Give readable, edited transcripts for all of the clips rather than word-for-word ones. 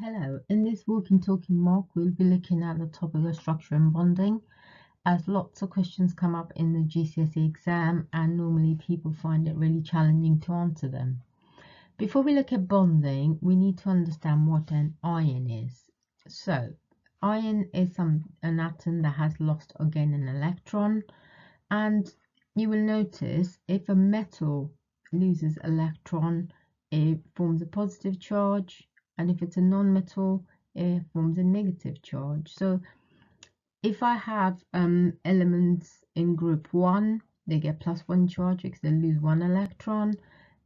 Hello, in this walking talking mock, we'll be looking at the topic of structure and bonding, as lots of questions come up in the GCSE exam and normally people find it really challenging to answer them. Before we look at bonding, we need to understand what an ion is. So, ion is an atom that has lost or gained an electron, and you will notice if a metal loses electron, it forms a positive charge, and if it's a non-metal, it forms a negative charge. So if I have elements in group 1, they get +1 charge because they lose 1 electron.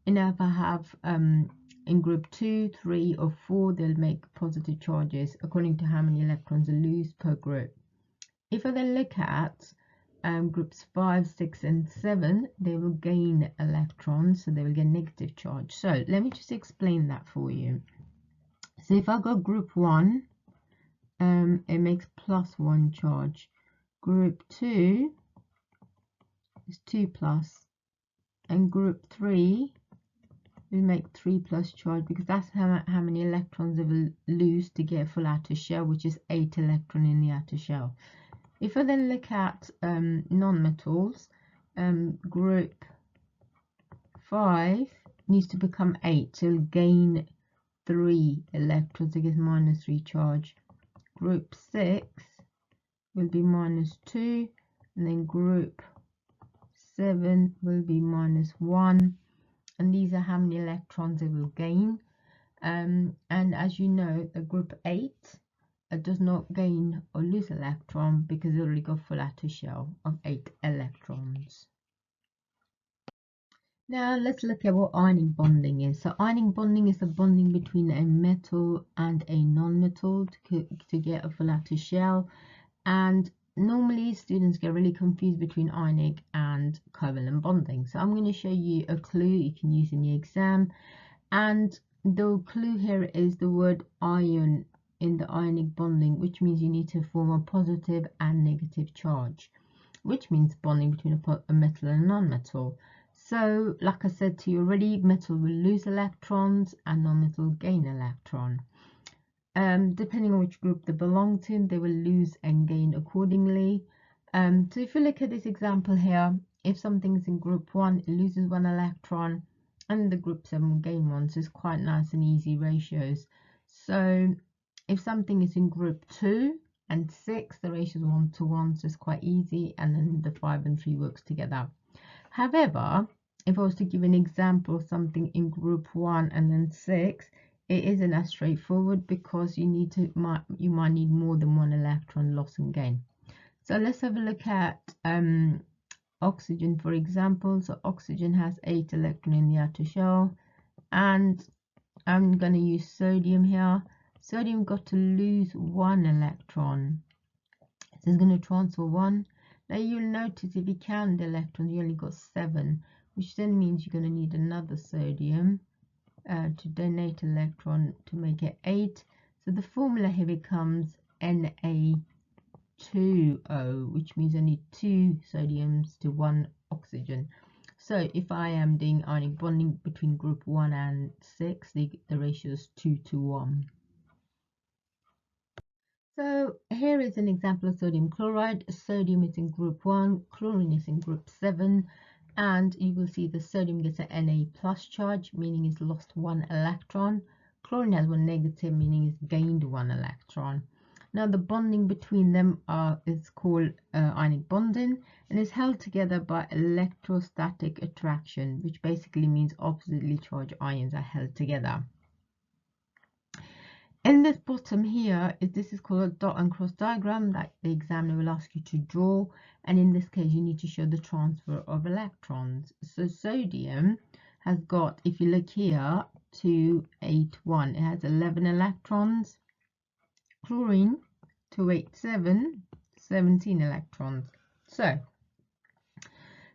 And if I have in group 2, 3 or 4, they'll make positive charges according to how many electrons they lose per group. If I then look at groups 5, 6 and 7, they will gain electrons, so they will get negative charge. So let me just explain that for you. So if I got group 1, it makes +1 charge. Group 2 is 2+, and group 3 will make 3+ charge because that's how many electrons they will lose to get a full outer shell, which is 8 electrons in the outer shell. If I then look at non-metals, group 5 needs to become 8, so it'll gain 3 electrons, it gets -3 charge. Group 6 will be -2, and then group 7 will be -1, and these are how many electrons it will gain. And as you know, the group 8 does not gain or lose electron because it already got full outer shell of 8 electrons. Now let's look at what ionic bonding is. So ionic bonding is the bonding between a metal and a non-metal to get a full outer shell. And normally students get really confused between ionic and covalent bonding. So I'm going to show you a clue you can use in the exam. And the clue here is the word ion in the ionic bonding, which means you need to form a positive and negative charge, which means bonding between a metal and a non-metal. So like I said to you already, metal will lose electrons and non-metal will gain electron. Depending on which group they belong to, they will lose and gain accordingly. So if you look at this example here, if something is in group 1, it loses 1 electron, and the group 7 will gain 1, so it's quite nice and easy ratios. So if something is in group 2 and 6, the ratio is 1 to 1, so it's quite easy, and then the 5 and 3 works together. However, if I was to give an example of something in group 1 and then 6, it isn't as straightforward because you might need more than 1 electron loss and gain. So let's have a look at oxygen, for example. So oxygen has 8 electrons in the outer shell, and I'm going to use sodium here. Sodium got to lose 1 electron, so it's going to transfer 1. Now you'll notice if you count the electrons, you only got 7, which then means you're going to need another sodium to donate electron to make it 8. So the formula here becomes Na2O, which means I need 2 sodiums to 1 oxygen. So if I am doing ionic bonding between group 1 and 6, the ratio is 2 to 1. So here is an example of sodium chloride. Sodium is in group 1, chlorine is in group 7, and you will see the sodium gets an Na+ charge, meaning it's lost 1 electron. Chlorine has 1 negative, meaning it's gained 1 electron. Now the bonding between them is called ionic bonding, and is held together by electrostatic attraction, which basically means oppositely charged ions are held together. In this bottom here, this is called a dot and cross diagram that the examiner will ask you to draw, and in this case you need to show the transfer of electrons. So sodium has got, if you look here, 2, 8, 1, it has 11 electrons. Chlorine, 2, 8, 7, 17 electrons. So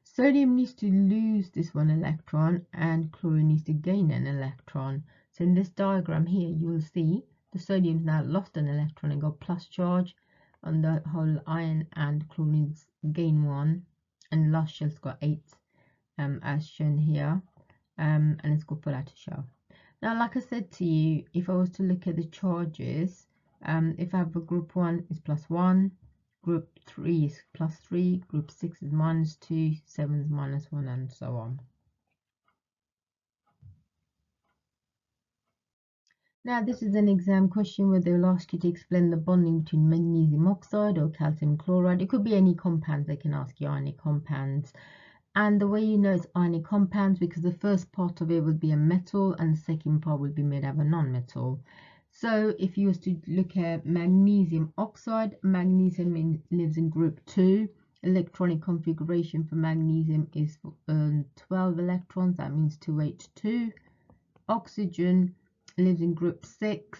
sodium needs to lose this 1 electron and chlorine needs to gain an electron. So in this diagram here you will see the sodium's now lost an electron and got plus charge on the whole ion, and chlorine's gain 1, and last shell's got 8 as shown here, and it's got full outer shell. Now, like I said to you, if I was to look at the charges, if I have a group 1 is +1, group 3 is +3, group 6 is -2, 7 is -1, and so on. Now, this is an exam question where they'll ask you to explain the bonding between magnesium oxide or calcium chloride. It could be any compounds. They can ask you ionic compounds. And the way you know it's ionic compounds, because the first part of it would be a metal and the second part would be made of a non-metal. So if you was to look at magnesium oxide, magnesium lives in group 2. Electronic configuration for magnesium is 12 electrons, that means 2H2. Oxygen lives in group 6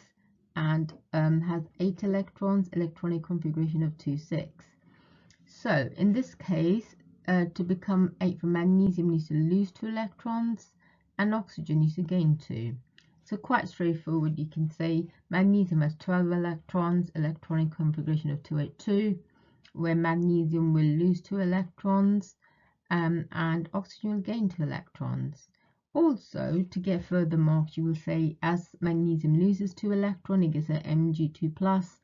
and has 8 electrons, electronic configuration of 2,6. So in this case, to become 8 for magnesium needs to lose 2 electrons and oxygen needs to gain 2. So quite straightforward, you can say magnesium has 12 electrons, electronic configuration of 2H2, where magnesium will lose 2 electrons and oxygen will gain 2 electrons. Also, to get further marks, you will say as magnesium loses 2 electrons, it gets an Mg2+,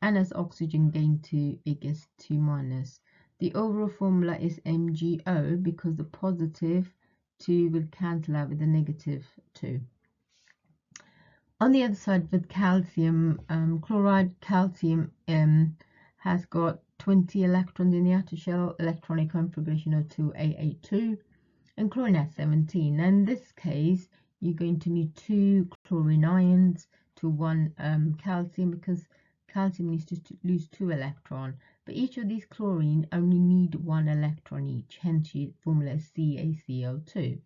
and as oxygen gains 2, it gets 2-. The overall formula is MgO because the positive 2 will cancel out with the negative 2. On the other side, with calcium chloride, calcium has got 20 electrons in the outer shell, electronic configuration of 2A82, and chlorine has 17. And in this case, you're going to need 2 chlorine ions to 1 calcium, because calcium needs to lose 2 electrons. But each of these chlorine only need 1 electron each, hence your formula is CaCO2.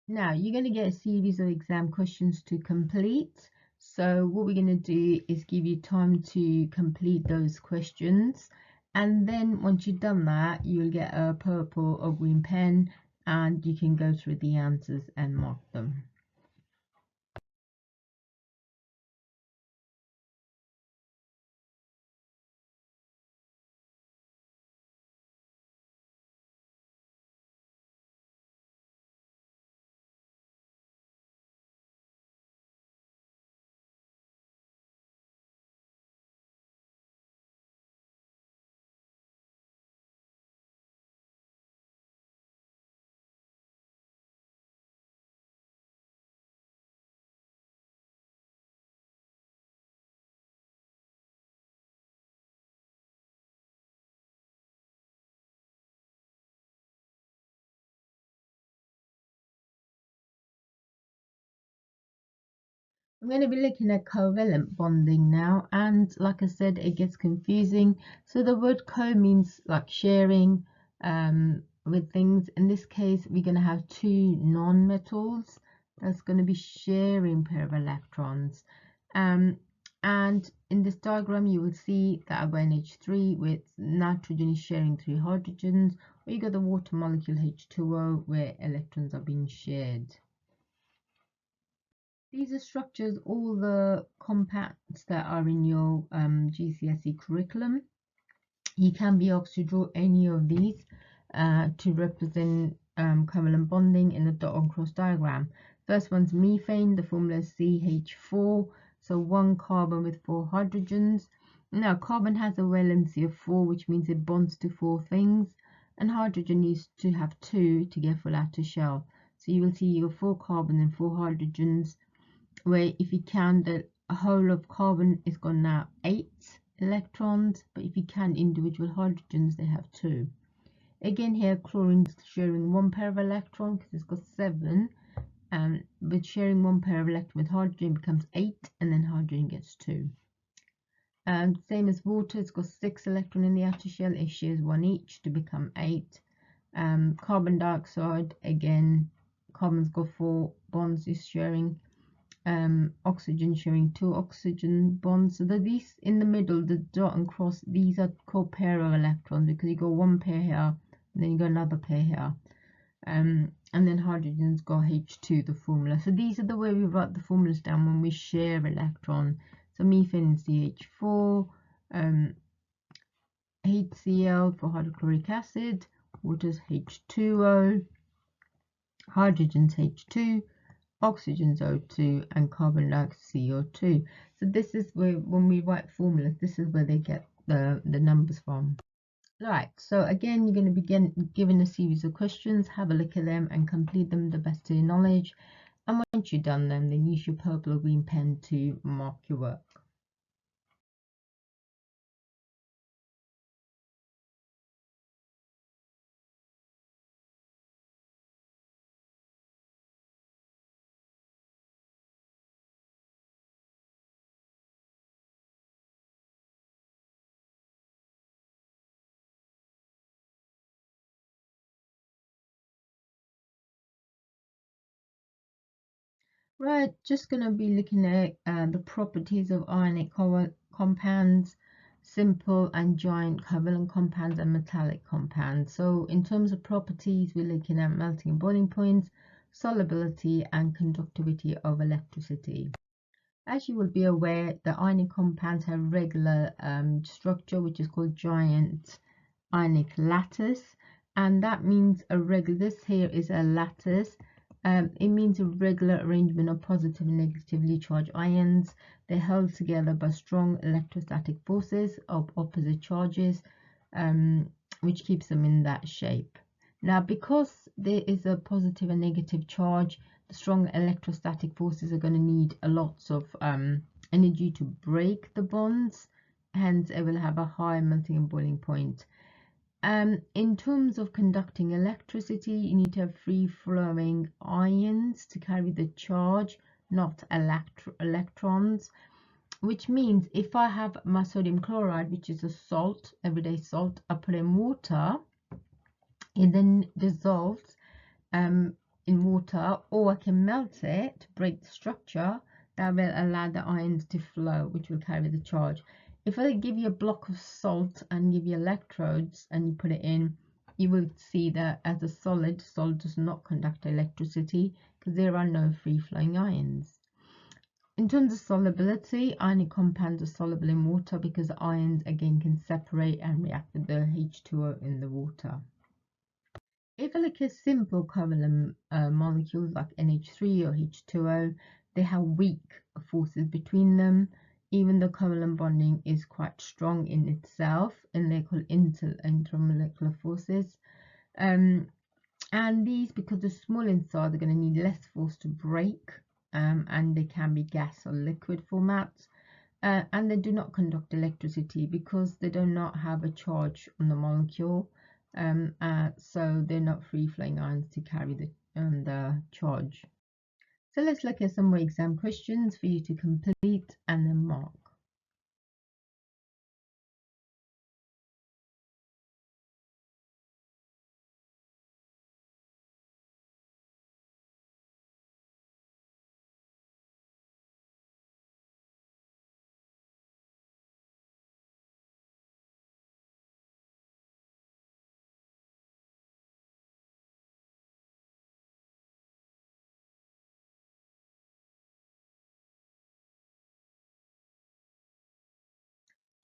Now, you're going to get a series of exam questions to complete. So what we're going to do is give you time to complete those questions. And then once you've done that, you'll get a purple or green pen and you can go through the answers and mark them. I'm going to be looking at covalent bonding now, and like I said, it gets confusing. So the word co means like sharing with things. In this case, we're going to have 2 non-metals that's going to be sharing pair of electrons. And in this diagram, you will see that I've got NH3 with nitrogen is sharing 3 hydrogens, or you got the water molecule H2O where electrons are being shared. These are structures, all the compounds that are in your GCSE curriculum. You can be asked to draw any of these to represent covalent bonding in a dot and cross diagram. First one's methane, the formula is CH4, so 1 carbon with 4 hydrogens. Now, carbon has a valency of 4, which means it bonds to 4 things, and hydrogen needs to have 2 to get full outer shell. So you will see your 4 carbon and 4 hydrogens, where if you count the whole of carbon, it's got now 8 electrons, but if you count individual hydrogens, they have 2. Again, here chlorine's sharing 1 pair of electrons because it's got 7, but sharing 1 pair of electrons with hydrogen becomes 8, and then hydrogen gets 2. Same as water, it's got 6 electrons in the outer shell, it shares 1 each to become 8. Carbon dioxide, again, carbon's got 4 bonds, is sharing oxygen sharing 2 oxygen bonds. So these in the middle, the dot and cross, these are called pair of electrons because you got 1 pair here and then you got another pair here, and then hydrogen's got H2, the formula. So these are the way we write the formulas down when we share electron. So methane is CH4, HCl for hydrochloric acid, water's H2O, hydrogen's H2, oxygen's O2, and carbon dioxide CO2. So this is where, when we write formulas, this is where they get the numbers from. Right, so again, you're going to be given a series of questions. Have a look at them and complete them to the best of your knowledge. And once you've done them, then use your purple or green pen to mark your work. Right, just going to be looking at the properties of ionic compounds, simple and giant covalent compounds, and metallic compounds. So in terms of properties, we're looking at melting and boiling points, solubility, and conductivity of electricity. As you will be aware, the ionic compounds have regular structure, which is called giant ionic lattice, and that means this here is a lattice. It means a regular arrangement of positive and negatively charged ions. They're held together by strong electrostatic forces of opposite charges, which keeps them in that shape. Now, because there is a positive and negative charge, the strong electrostatic forces are going to need a lot of energy to break the bonds, hence it will have a high melting and boiling point. In terms of conducting electricity, you need to have free-flowing ions to carry the charge, not electrons, which means if I have my sodium chloride, which is a salt, everyday salt, I put in water, it then dissolves in water, or I can melt it to break the structure. That will allow the ions to flow, which will carry the charge. If I give you a block of salt and give you electrodes and you put it in, you will see that as a solid, salt does not conduct electricity because there are no free-flowing ions. In terms of solubility, ionic compounds are soluble in water because the ions again can separate and react with the H2O in the water. If I look at simple covalent molecules like NH3 or H2O, they have weak forces between them. Even though covalent bonding is quite strong in itself, and they're called intermolecular forces. And these, because they're small inside, they're going to need less force to break, and they can be gas or liquid formats. And they do not conduct electricity because they do not have a charge on the molecule. So they're not free-flowing ions to carry the charge. So let's look at some more exam questions for you to complete and then mark.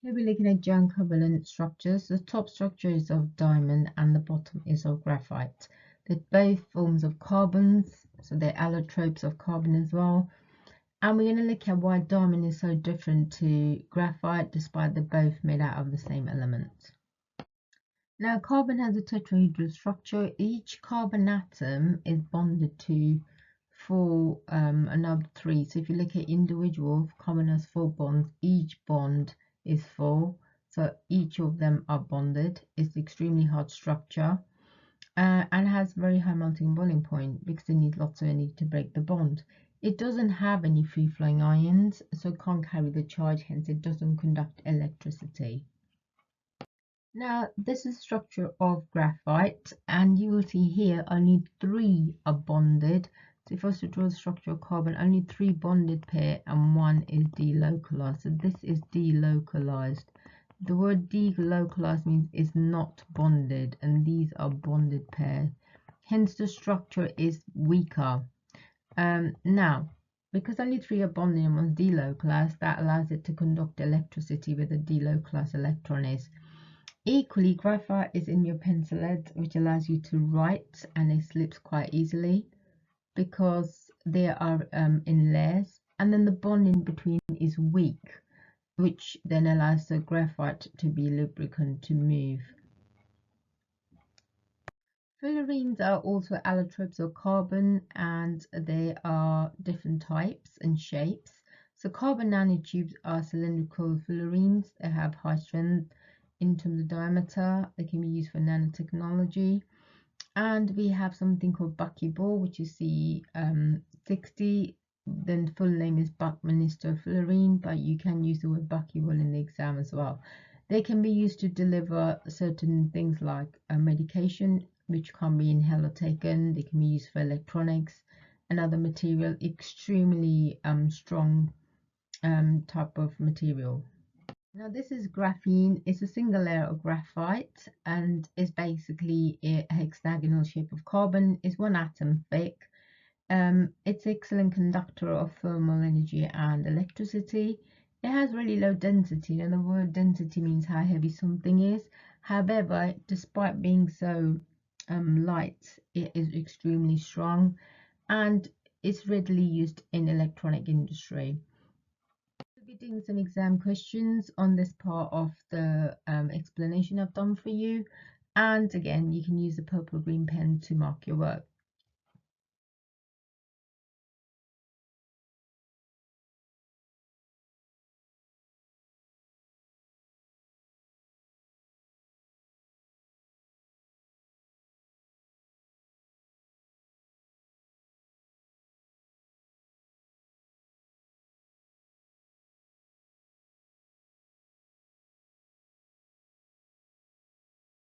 Here we're looking at giant covalent structures. The top structure is of diamond and the bottom is of graphite. They're both forms of carbons, so they're allotropes of carbon as well. And we're going to look at why diamond is so different to graphite despite they're both made out of the same element. Now, carbon has a tetrahedral structure. Each carbon atom is bonded to another 3. So if you look at individual, carbon has 4 bonds. Each bond is 4. So each of them are bonded. It's extremely hard structure and has very high melting and boiling point because they need lots of energy to break the bond. It doesn't have any free-flowing ions, so it can't carry the charge, hence it doesn't conduct electricity. Now, this is the structure of graphite, and you will see here only 3 are bonded. So if I was to draw the structure of carbon, only 3 bonded pair and 1 is delocalized. So this is delocalized. The word delocalized means it's not bonded, and these are bonded pairs. Hence, the structure is weaker. Now, because only 3 are bonded and 1 is delocalized, that allows it to conduct electricity where the delocalized electron is. Equally, graphite is in your pencil lead, which allows you to write, and it slips quite easily because they are in layers. And then the bond in between is weak, which then allows the graphite to be lubricant to move. Fullerenes are also allotropes of carbon, and they are different types and shapes. So carbon nanotubes are cylindrical fullerenes. They have high strength in terms of diameter. They can be used for nanotechnology. And we have something called buckyball, which is C60. Then the full name is Buckminster fullerene, but you can use the word buckyball in the exam as well. They can be used to deliver certain things like medication, which can be inhaled or taken. They can be used for electronics and other material, extremely strong type of material. Now this is graphene. It's a single layer of graphite and is basically a hexagonal shape of carbon. Is one atom thick. It's excellent conductor of thermal energy and electricity. It has really low density, and the word density means how heavy something is. However, despite being so light, it is extremely strong and it's readily used in electronic industry. We'll be doing some exam questions on this part of the explanation I've done for you. And again, you can use the purple green pen to mark your work.